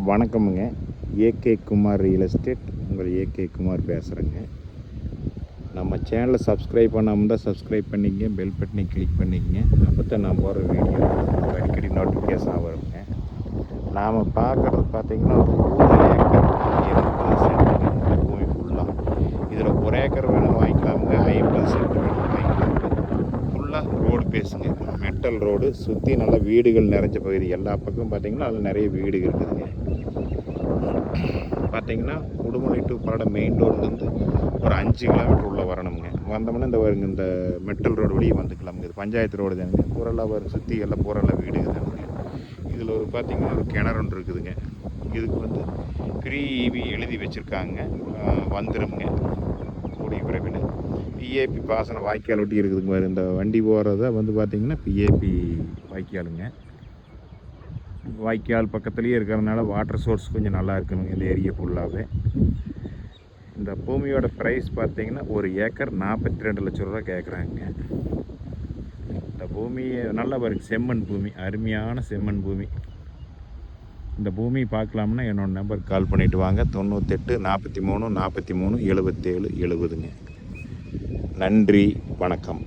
வணக்கமுங்க. AK Kumar real estate, உங்கள் AK Kumar பேசுகிறேங்க. நம்ம சேனலை சப்ஸ்கிரைப் பண்ணாமல் இருந்தால் சப்ஸ்கிரைப் பண்ணிக்கங்க, பெல் பட்டனை கிளிக் பண்ணிக்கங்க. அப்போ தான் நான் போகிற வீடியோ அடிக்கடி நோட்டிஃபிகேஷன் வருங்க. நாம் பார்க்குறது பார்த்திங்கன்னா ஒரு 1 ஏக்கர் 80 சென்ட்டுங்க பூமி ஃபுல்லாக. இதில் 1 ஏக்கர் வேணும் வாங்கிக்கலாமுங்க, 50 சென்ட் வேணும் வாங்கிக்கலாமுங்க. ஃபுல்லாக ரோடு பேசுங்க, மெட்டல் ரோடு, சுற்றி நல்லா வீடுகள் நிறைஞ்ச பகுதி. எல்லா பக்கமும் பார்த்திங்கன்னா அதில் நிறைய வீடுகள் இருக்குதுங்க. பார்த்திங்கன்னா உடுமலை டு பல்லடம் மெயின் ரோட்லேருந்து ஒரு 5 கிலோமீட்டர் உள்ளே வரணுங்க. வந்தோம்னா இந்த மெட்டல் ரோடு வழியே வந்துக்கலாமுங்க. இது பஞ்சாயத்து ரோடு தானுங்க. பூரெல்லாம் வரும், சுற்றி எல்லாம் பூரெல்லாம் வீடு தானுங்க. இதில் ஒரு பார்த்திங்கன்னா ஒரு கிணறு ஒன்று இருக்குதுங்க. இதுக்கு ஃப்ரீ இபி எழுதி வச்சுருக்காங்க, வந்துடுங்க கூடிய விரைவில். பிஏபி பாசன வாய்க்கால் ஒட்டி இருக்குதுங்க. இந்த வண்டி போகிறத பார்த்திங்கன்னா பிஏபி வாய்க்காலுங்க. வாய்க்கால் பக்கத்துலேயே இருக்கிறதுனால வாட்டர் சோர்ஸ் கொஞ்சம் நல்லா இருக்குதுங்க இந்த ஏரியா ஃபுல்லாகவே. இந்த பூமியோட ப்ரைஸ் பார்த்திங்கன்னா 1 ஏக்கர் 42 லட்ச ரூபா கேட்குறாங்க. இந்த பூமி நல்லா பாருங்க, செம்மண் பூமி, அருமையான செம்மண் பூமி. இந்த பூமி பார்க்கலாம்னா என்னோடய நம்பருக்கு கால் பண்ணிவிட்டு வாங்க. 98 43 43 77 70ங்க. நன்றி, வணக்கம்.